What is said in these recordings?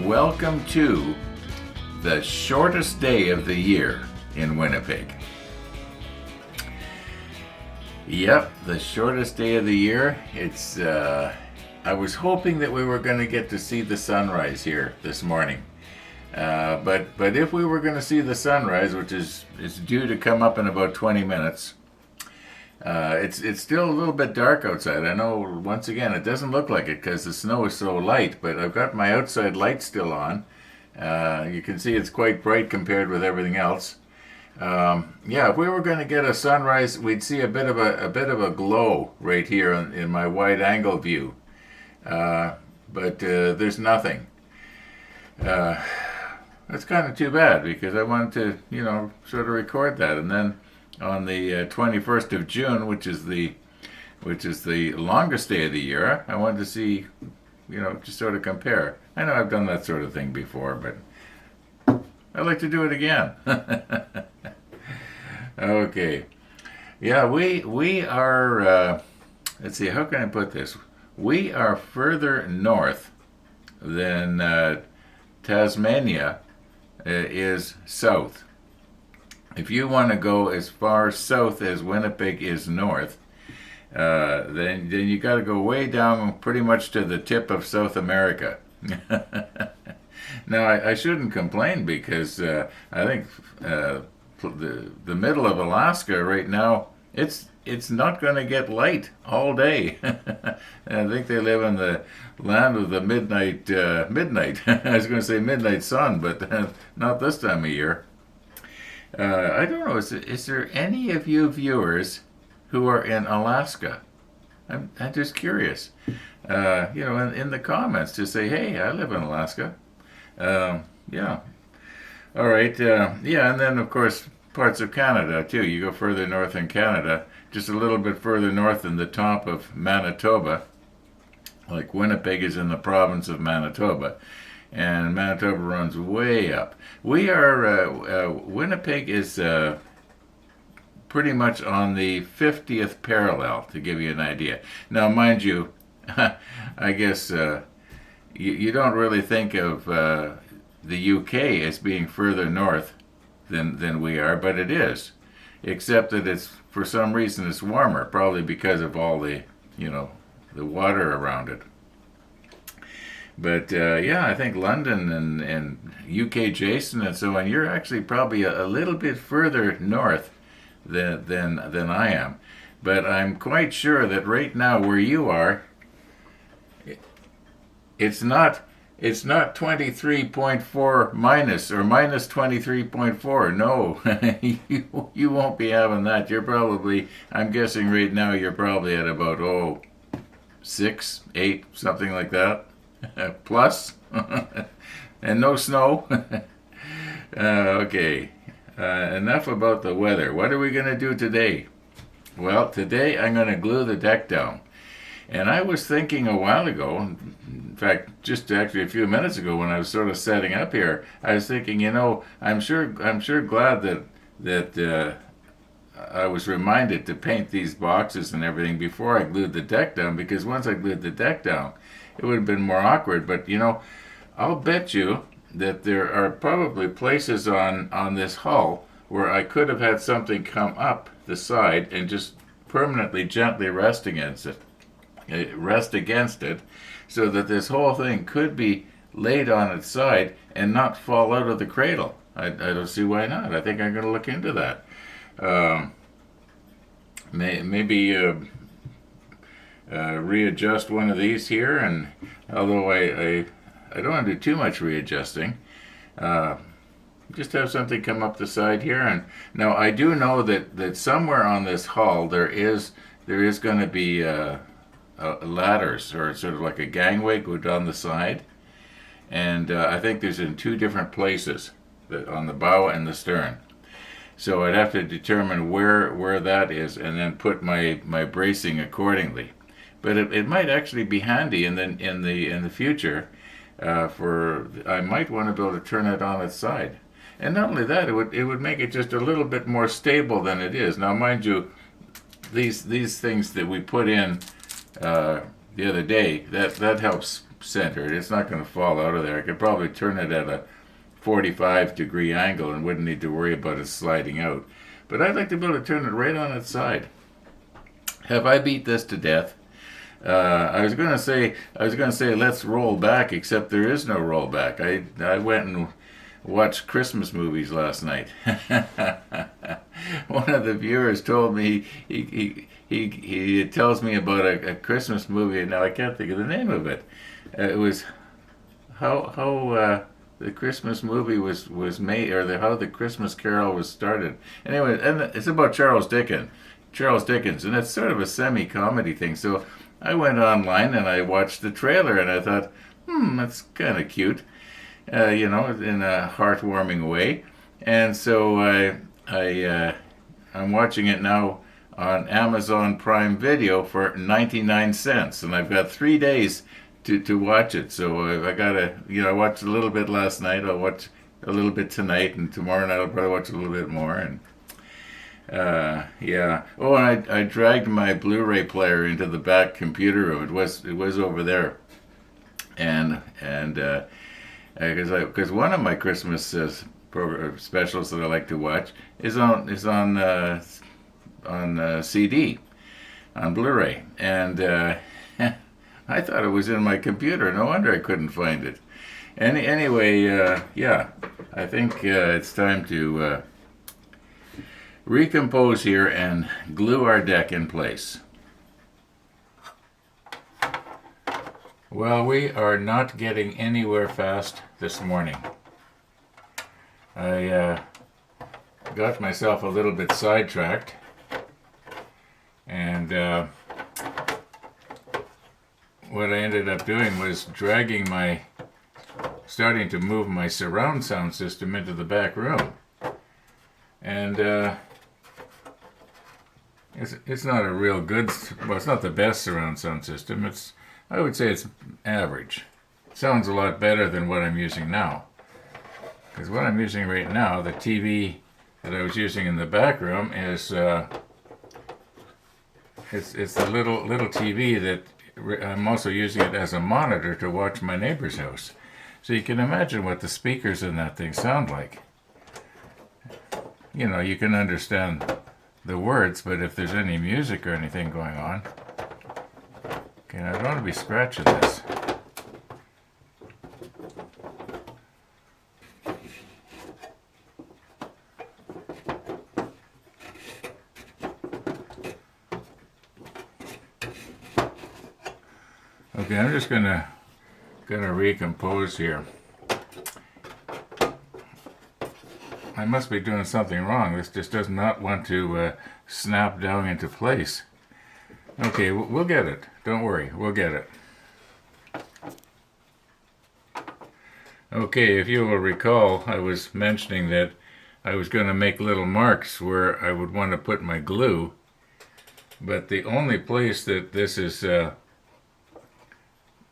welcome to the shortest day of the year in Winnipeg. Yep, the shortest day of the year. It's, I was hoping that we were going to get to see the sunrise here this morning. But if we were going to see the sunrise, which is due to come up in about 20 minutes, it's still a little bit dark outside. I know, once again, it doesn't look like it because the snow is so light, but I've got my outside light still on. You can see it's quite bright compared with everything else. Yeah, if we were going to get a sunrise, we'd see a bit of a glow right here in my wide angle view. But there's nothing. That's kind of too bad because I wanted to, sort of record that, and then on the 21st of June, which is the longest day of the year, I wanted to see, just sort of compare. I know I've done that sort of thing before, but I'd like to do it again. Okay. Yeah, we are, let's see, how can I put this? We are further north than Tasmania is south. If you want to go as far south as Winnipeg is north, then you got to go way down pretty much to the tip of South America. Now, I shouldn't complain because I think the middle of Alaska right now, it's not going to get light all day. I think they live in the land of the midnight. I was going to say midnight sun, but not this time of year. I don't know. Is there any of you viewers who are in Alaska? I'm just curious. In the comments to say, hey, I live in Alaska. Yeah. All right. Yeah, and then of course parts of Canada too. You go further north in Canada, just a little bit further north than the top of Manitoba. Like Winnipeg is in the province of Manitoba, and Manitoba runs way up. We are, Winnipeg is pretty much on the 50th parallel, to give you an idea. Now, mind you, I guess you don't really think of the UK as being further north than we are, but it is. Except that it's, for some reason, it's warmer, probably because of all the, the water around it. But yeah, I think London and UK Jason and so on, you're actually probably a little bit further north than I am. But I'm quite sure that right now where you are, it's not 23.4 minus or minus 23.4. No, you won't be having that. You're probably, I'm guessing right now you're probably at about 6, 8, something like that. Plus, and no snow. Okay, enough about the weather. What are we going to do today? Well, today I'm going to glue the deck down. And I was thinking a while ago, in fact, just actually a few minutes ago when I was sort of setting up here, I was thinking, I'm sure glad that I was reminded to paint these boxes and everything before I glued the deck down, because once I glued the deck down, it would have been more awkward. But I'll bet you that there are probably places on this hull where I could have had something come up the side and just permanently gently rest against it, so that this whole thing could be laid on its side and not fall out of the cradle. I don't see why not. I think I'm going to look into that. Maybe readjust one of these here, and although I don't want to do too much readjusting, just have something come up the side here. And now I do know that somewhere on this hull there is going to be ladders, or sort of like a gangway go down the side, and I think there's in 2 different places, on the bow and the stern. So I'd have to determine where that is, and then put my bracing accordingly. But it might actually be handy in the future. I might want to be able to turn it on its side, and not only that, it would make it just a little bit more stable than it is. Now, mind you, these things that we put in the other day, that helps centered. It's not going to fall out of there. I could probably turn it at a 45-degree angle and wouldn't need to worry about it sliding out. But I'd like to be able to turn it right on its side. Have I beat this to death? I was going to say, let's roll back, except there is no roll back. I went and watched Christmas movies last night. One of the viewers told me he tells me about a Christmas movie, and now I can't think of the name of it. It was how the Christmas movie was made, or how the Christmas Carol was started. Anyway, and it's about Charles Dickens, and it's sort of a semi-comedy thing. So I went online and I watched the trailer, and I thought, that's kind of cute, in a heartwarming way. And so I'm watching it now on Amazon Prime Video for 99 cents, and I've got 3 days to watch it. So I gotta, I watched a little bit last night. I'll watch a little bit tonight, and tomorrow night I'll probably watch a little bit more. And yeah. Oh, and I dragged my Blu-ray player into the back computer room. It was over there, and because one of my Christmas specials that I like to watch is on CD, on Blu-ray, and I thought it was in my computer. No wonder I couldn't find it. Anyway, yeah, I think it's time to recompose here and glue our deck in place. Well, we are not getting anywhere fast this morning. I got myself a little bit sidetracked, and what I ended up doing was starting to move my surround sound system into the back room. And it's not a real good, well, it's not the best surround sound system. I would say it's average. It sounds a lot better than what I'm using now. Because what I'm using right now, the TV that I was using in the back room is it's the little TV that I'm also using it as a monitor to watch my neighbor's house. So you can imagine what the speakers in that thing sound like. You can understand the words, but if there's any music or anything going on, okay, I don't want to be scratching this. Okay, I'm just gonna recompose here. I must be doing something wrong. This just does not want to snap down into place. Okay, we'll get it. Don't worry, we'll get it. Okay, if you will recall, I was mentioning that I was going to make little marks where I would want to put my glue, but the only place that this is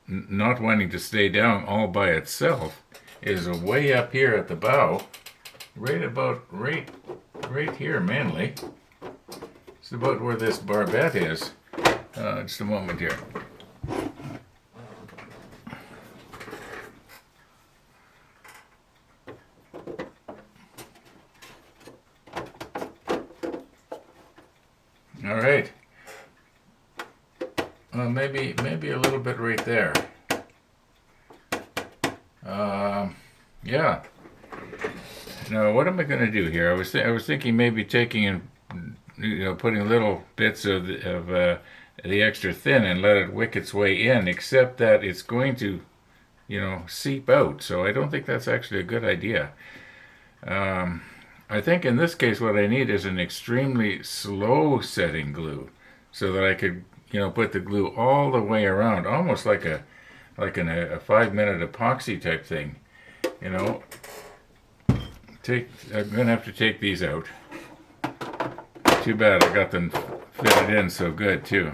not wanting to stay down all by itself is way up here at the bow, right here mainly. It's about where this barbette is. Just a moment here. All right. Maybe a little bit right there. Yeah. Now, what am I going to do here? I was thinking maybe taking and putting little bits of the extra thin and let it wick its way in, except that it's going to, seep out. So I don't think that's actually a good idea. I think in this case what I need is an extremely slow setting glue, so that I could, put the glue all the way around, almost like a 5-minute epoxy type thing. I'm gonna have to take these out. Too bad I got them fitted in so good too.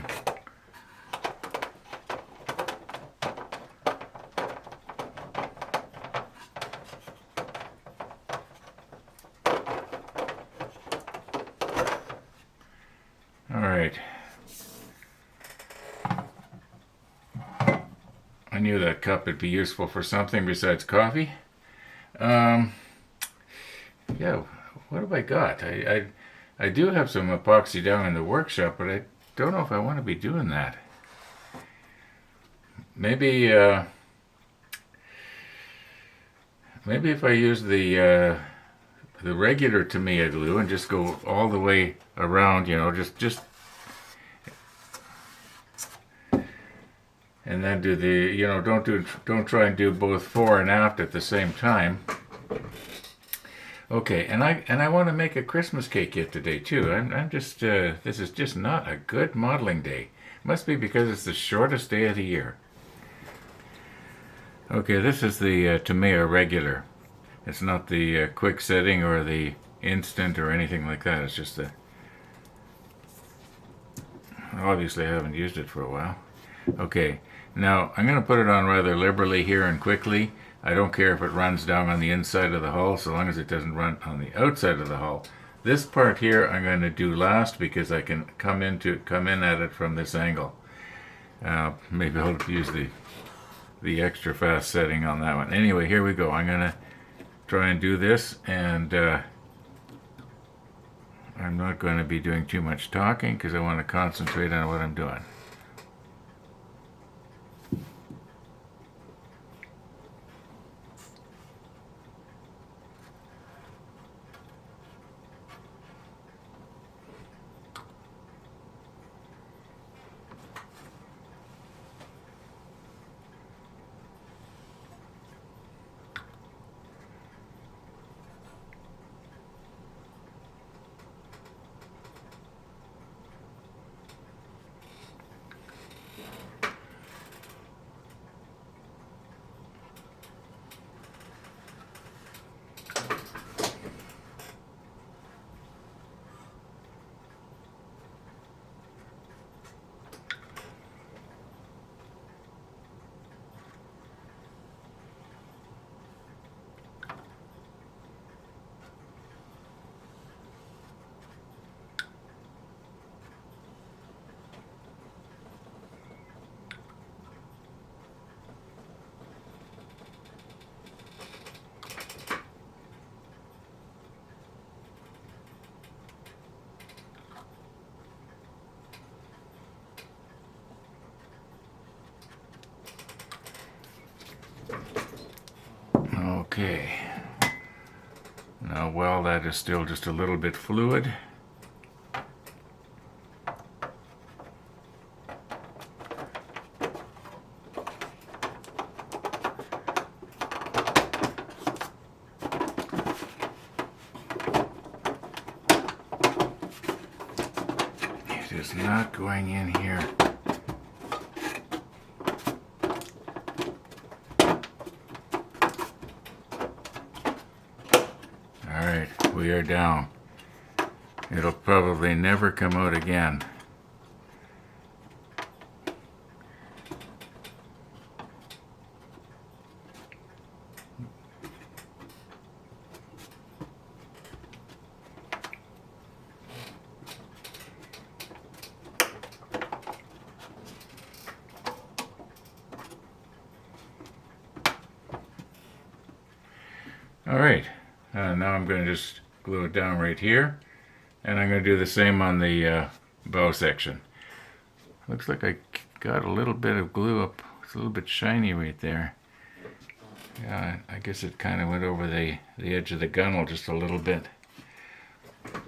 All right. I knew that cup would be useful for something besides coffee. Um, yeah, what have I got? I do have some epoxy down in the workshop, but I don't know if I want to be doing that. Maybe maybe if I use the regular Tamiya glue and just go all the way around, you know, just and then do the, you know, don't try and do both fore and aft at the same time. Okay, and I want to make a Christmas cake yet today too. I'm just this is just not a good modeling day. Must be because it's the shortest day of the year. Okay, this is the Tamiya regular. It's not the quick setting or the instant or anything like that. It's just the. Obviously, I haven't used it for a while. Okay, now I'm going to put it on rather liberally here and quickly. I don't care if it runs down on the inside of the hull, so long as it doesn't run on the outside of the hull. This part here I'm going to do last because I can come in at it from this angle. Maybe I'll use the extra fast setting on that one. Anyway, here we go. I'm going to try and do this, and I'm not going to be doing too much talking because I want to concentrate on what I'm doing. Okay. Now, while that is still just a little bit fluid, it is not going in here. We are down. It'll probably never come out again. All right, now I'm going to just glue it down right here, and I'm going to do the same on the bow section. Looks like I got a little bit of glue up. It's a little bit shiny right there. Yeah, I guess it kind of went over the edge of the gunnel just a little bit.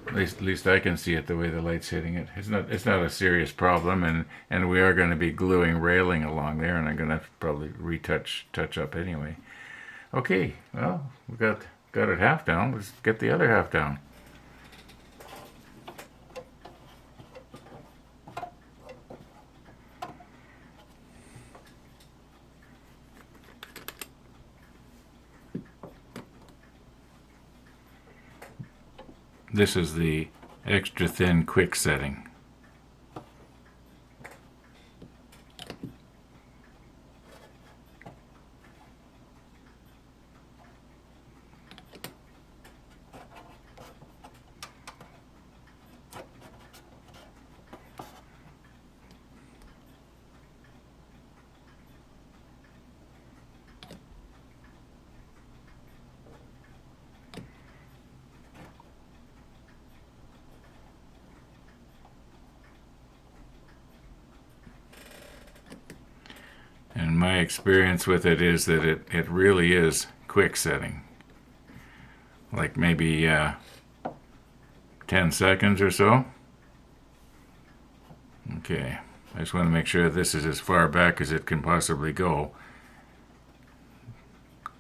At least I can see it the way the light's hitting it. It's not a serious problem, and we are going to be gluing railing along there, and I'm going to have to probably touch up anyway. Okay, well, we got it half down. Let's get the other half down. This is the extra thin quick setting. my experience with it is that it really is quick setting. Like maybe 10 seconds or so. Okay, I just want to make sure this is as far back as it can possibly go,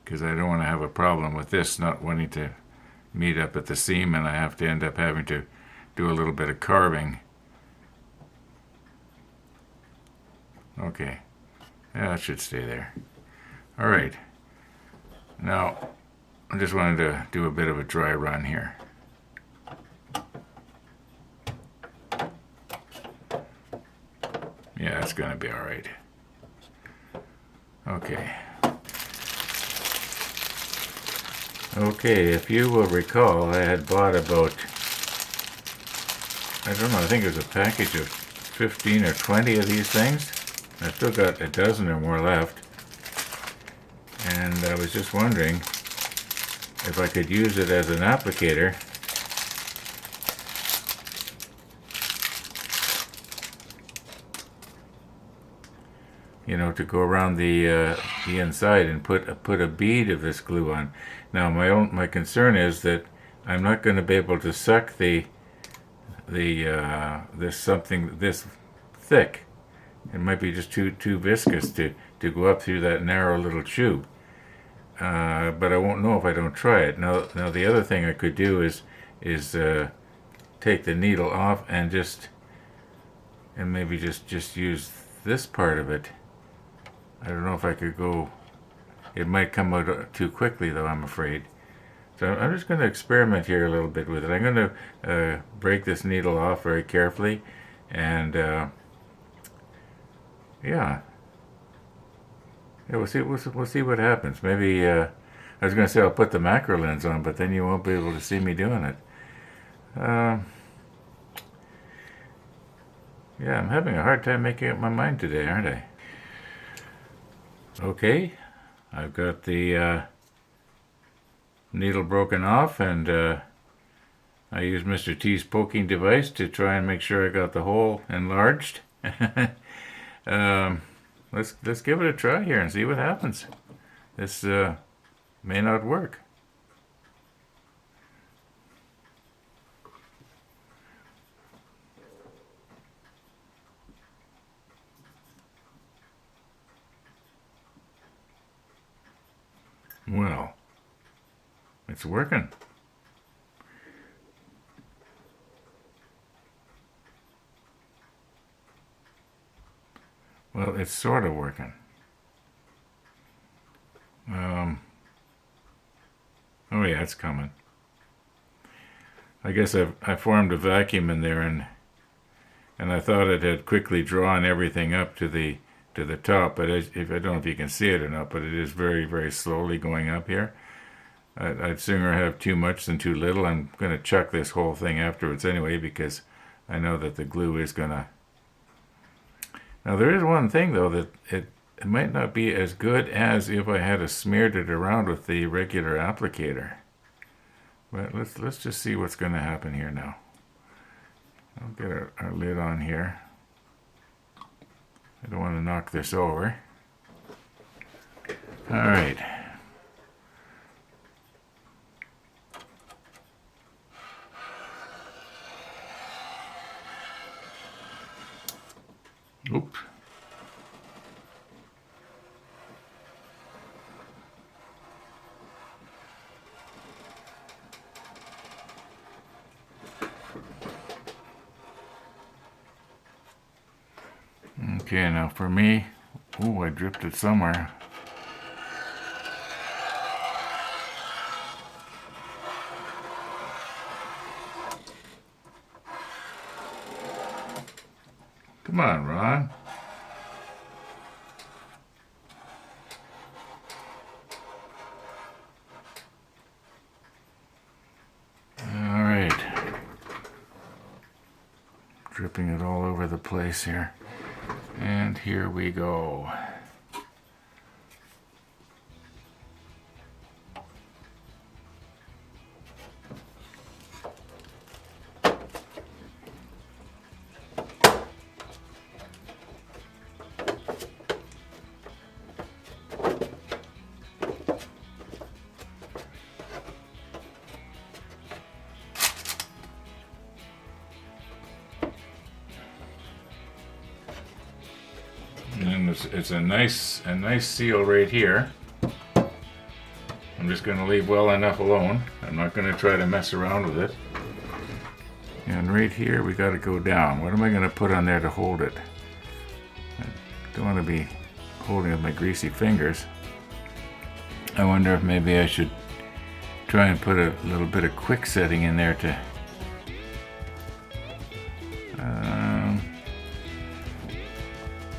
because I don't want to have a problem with this not wanting to meet up at the seam, and I have to end up having to do a little bit of carving. Okay, yeah, that should stay there. All right, now I just wanted to do a bit of a dry run here. Yeah, it's going to be all right. Okay. Okay, if you will recall, I had bought about, I don't know, I think it was a package of 15 or 20 of these things. I've still got a dozen or more left. And I was just wondering if I could use it as an applicator. You know, to go around the inside and put a bead of this glue on. Now, my concern is that I'm not going to be able to suck this something this thick. It might be just too viscous to go up through that narrow little tube. But I won't know if I don't try it. Now the other thing I could do is take the needle off and maybe just use this part of it. I don't know if I could go. It might come out too quickly, though, I'm afraid. So I'm just going to experiment here a little bit with it. I'm going to break this needle off very carefully, and yeah, we'll see what happens. Maybe I was going to say I'll put the macro lens on, but then you won't be able to see me doing it. Yeah, I'm having a hard time making up my mind today, aren't I? Okay, I've got the needle broken off, and I used Mr. T's poking device to try and make sure I got the hole enlarged. Let's give it a try here and see what happens. This may not work. Well, it's working. Well, it's sort of working. Oh yeah, it's coming. I guess I formed a vacuum in there, and I thought it had quickly drawn everything up to the top, but if I don't know if you can see it or not, but it is very, very slowly going up here. I'd sooner have too much than too little. I'm going to chuck this whole thing afterwards anyway, because I know that the glue is going to... Now there is one thing though, that it might not be as good as if I had smeared it around with the regular applicator. But let's just see what's going to happen here now. I'll get our lid on here. I don't want to knock this over. All right. Oops. Okay, now for me, I dripped it somewhere. Come on, Ron. All right. Dripping it all over the place here. And here we go. it's a nice seal right here. I'm just going to leave well enough alone. I'm not going to try to mess around with it. And right here we got to go down. What am I going to put on there to hold it? I don't want to be holding with my greasy fingers. I wonder if maybe I should try and put a little bit of quick setting in there to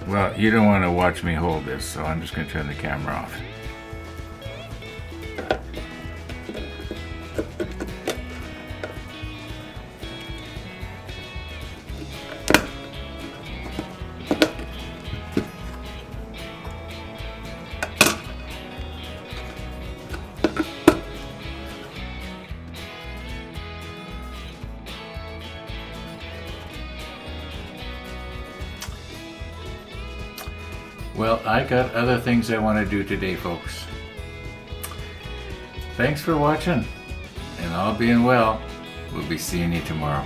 well, you don't want to watch me hold this, so I'm just going to turn the camera off. Well, I got other things I want to do today, folks. Thanks for watching, and all being well, we'll be seeing you tomorrow.